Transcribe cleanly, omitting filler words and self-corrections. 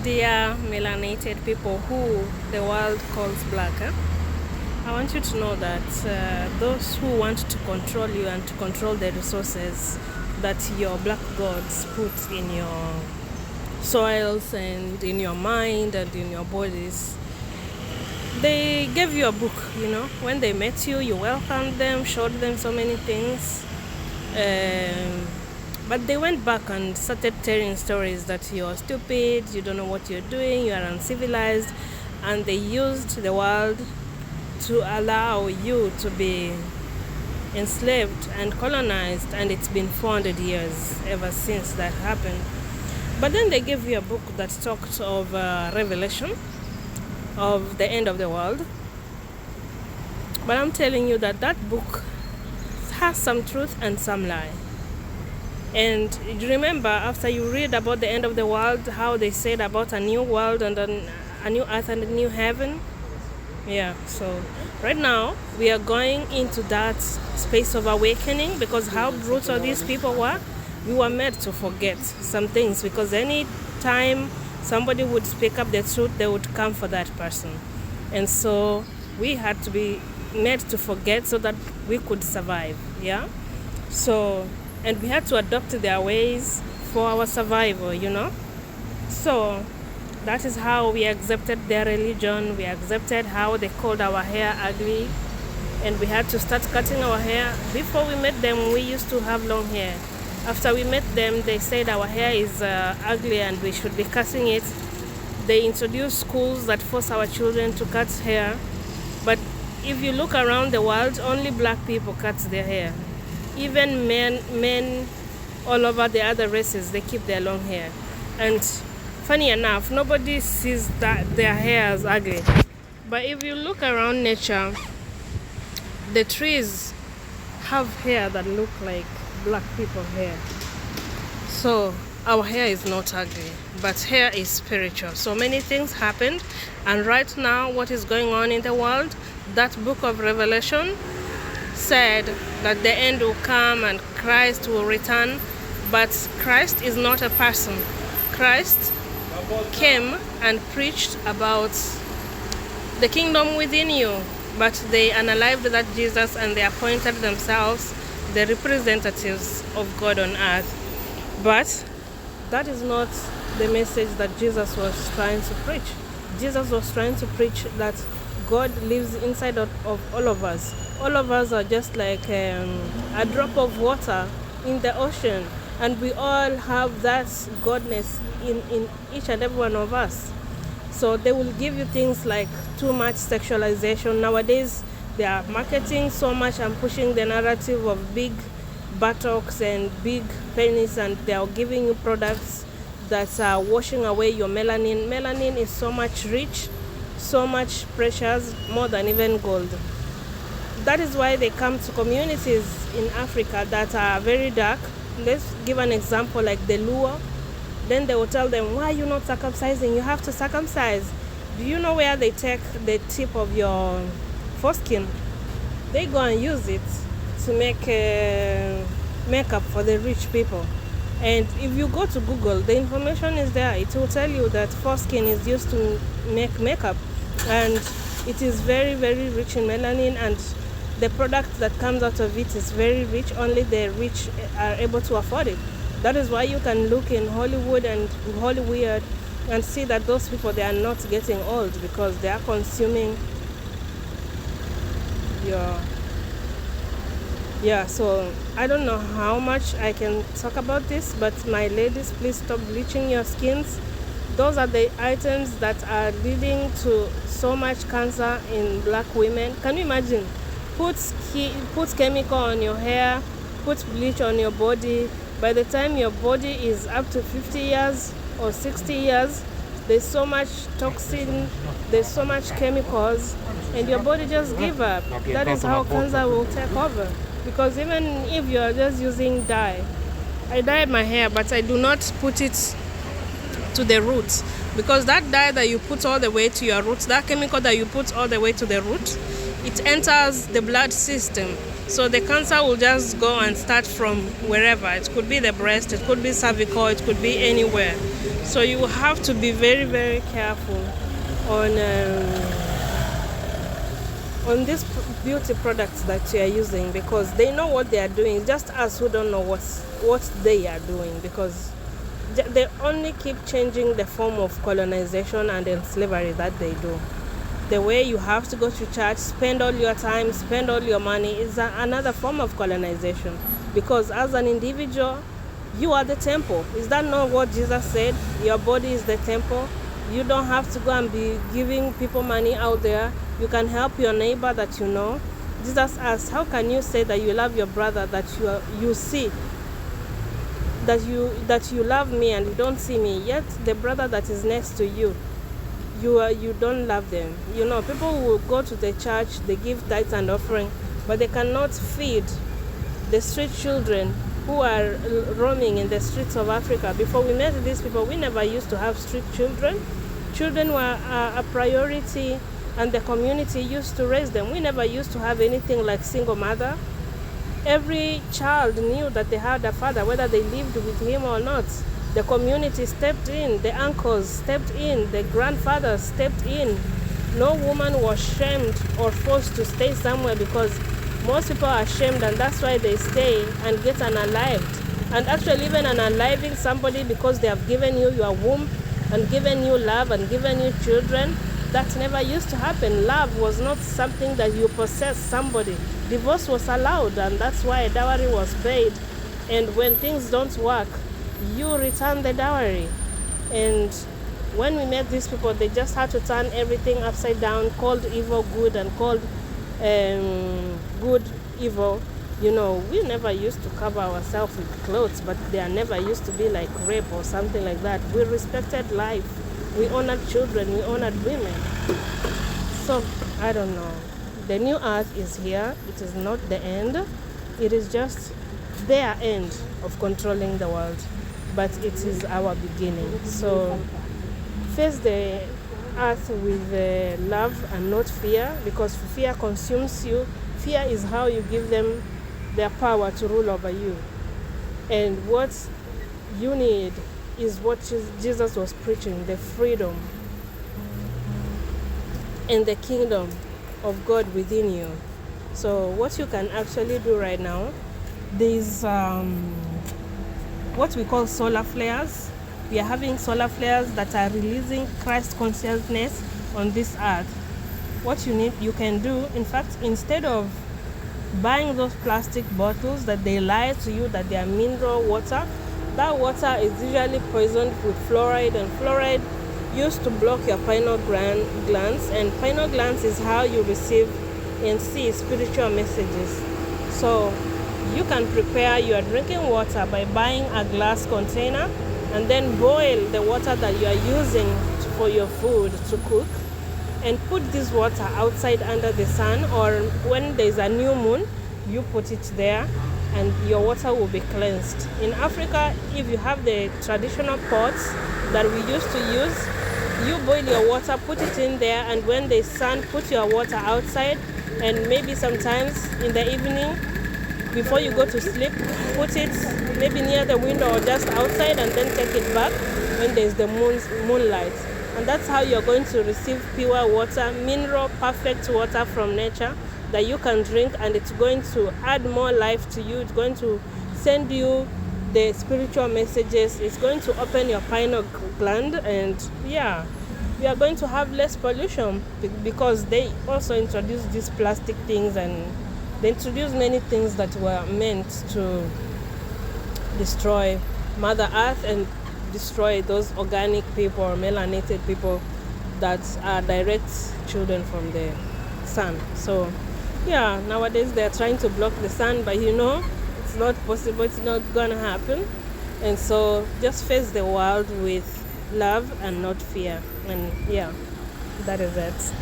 dear melanated people who the world calls black, I want you to know that those who want to control you and to control the resources that your black gods put in your soils and in your mind and in your bodies, they gave you a book, when they met you, you welcomed them, showed them so many things, but they went back and started telling stories that you're stupid, you don't know what you're doing, you are uncivilized, and they used the world to allow you to be enslaved and colonized, and it's been 400 years ever since that happened. But then they gave you a book that talked of revelation of the end of the world. But I'm telling you that book has some truth and some lie. And you remember, after you read about the end of the world, how they said about a new world and a new earth and a new heaven? Yeah, so right now we are going into that space of awakening, because how brutal these people were, we were made to forget some things, because any time somebody would speak up the truth, they would come for that person. And so we had to be made to forget so that we could survive, yeah? So, and we had to adopt their ways for our survival, So that is how we accepted their religion. We accepted how they called our hair ugly, and we had to start cutting our hair. Before we met them, we used to have long hair. After we met them, they said our hair is ugly and we should be cutting it. They introduced schools that force our children to cut hair. But if you look around the world, only black people cut their hair. Even men all over the other races, they keep their long hair. And funny enough, nobody sees that their hair as ugly. But if you look around nature, the trees have hair that look like black people hair. So our hair is not ugly, but hair is spiritual. So many things happened, and right now what is going on in the world, that book of Revelation said that the end will come and Christ will return. But Christ is not a person. Christ came and preached about the kingdom within you, but they unalived that Jesus and they appointed themselves the representatives of God on earth. But that is not the message that Jesus was trying to preach. Jesus was trying to preach that God lives inside of all of us. All of us are just like a drop of water in the ocean, and we all have that godness in each and every one of us. So they will give you things like too much sexualization. Nowadays, they are marketing so much and pushing the narrative of big buttocks and big penis, and they are giving you products that are washing away your melanin. Melanin is so much rich, so much precious, more than even gold. That is why they come to communities in Africa that are very dark. Let's give an example like the Luo. Then they will tell them, why are you not circumcising? You have to circumcise. Do you know where they take the tip of your foreskin? They go and use it to make makeup for the rich people. And if you go to Google, the information is there. It will tell you that foreskin is used to make makeup, and it is very, very rich in melanin, and the product that comes out of it is very rich. Only the rich are able to afford it. That is why you can look in Hollywood and Hollywood and see that those people, they are not getting old, because they are consuming your... Yeah, so I don't know how much I can talk about this, but my ladies, please stop bleaching your skins. Those are the items that are leading to so much cancer in black women. Can you imagine? Put chemical on your hair, put bleach on your body. By the time your body is up to 50 years or 60 years, there's so much toxin, there's so much chemicals, and your body just give up. That is how cancer will take over. Because even if you're just using dye, I dye my hair, but I do not put it to the roots, because that dye that you put all the way to your roots, that chemical that you put all the way to the root, it enters the blood system. So the cancer will just go and start from wherever. It could be the breast, it could be cervical, it could be anywhere. So you have to be very, very careful on these beauty products that you are using, because they know what they are doing, just us who don't know what they are doing, because they only keep changing the form of colonization and then slavery that they do. The way you have to go to church, spend all your time, spend all your money is another form of colonization, because as an individual, you are the temple. Is that not what Jesus said? Your body is the temple. You don't have to go and be giving people money out there. You can help your neighbor that you know. Jesus asked, how can you say that you love your brother that you see that you love me and you don't see me, yet the brother that is next to you, you don't love them? You know, people will go to the church, they give tithes and offering, but they cannot feed the street children who are roaming in the streets of Africa. Before we met these people, we never used to have street children. Children were a priority, and the community used to raise them. We never used to have anything like single mother. Every child knew that they had a father, whether they lived with him or not. The community stepped in, the uncles stepped in, the grandfathers stepped in. No woman was shamed or forced to stay somewhere, because most people are ashamed, and that's why they stay and get unalived. And actually even unaliving somebody because they have given you your womb and given you love and given you children, that never used to happen. Love was not something that you possess somebody. Divorce was allowed, and that's why dowry was paid. And when things don't work, you return the dowry. And when we met these people, they just had to turn everything upside down, called evil good and called good evil. You know, we never used to cover ourselves with clothes, but there never used to be like rape or something like that. We respected life. We honored children. We honored women. So, I don't know. The new earth is here. It is not the end. It is just their end of controlling the world. But it is our beginning. So, face the earth with love and not fear, because fear consumes you. Fear is how you give them their power to rule over you. And what you need is what Jesus was preaching, the freedom and the kingdom of God within you. So what you can actually do right now, there's what we call solar flares. We are having solar flares that are releasing Christ consciousness on this earth. What you can do, in fact, instead of buying those plastic bottles that they lie to you that they are mineral water, that water is usually poisoned with fluoride, and fluoride used to block your pineal glands, and pineal glands is how you receive and see spiritual messages. So you can prepare your drinking water by buying a glass container and then boil the water that you are using for your food to cook, and put this water outside under the sun, or when there's a new moon, you put it there and your water will be cleansed. In Africa, if you have the traditional pots that we used to use, you boil your water, put it in there, and when there's sun, put your water outside, and maybe sometimes in the evening before you go to sleep, put it maybe near the window or just outside, and then take it back when there's the moonlight. And that's how you're going to receive pure water, mineral, perfect water from nature that you can drink, and it's going to add more life to you. It's going to send you the spiritual messages. It's going to open your pineal gland, and yeah, we are going to have less pollution, because they also introduced these plastic things, and they introduced many things that were meant to destroy Mother Earth and destroy those organic people or melanated people that are direct children from the sun. So yeah, nowadays they're trying to block the sun, but you know, it's not possible, it's not gonna happen. And so just face the world with love and not fear. And yeah, that is it.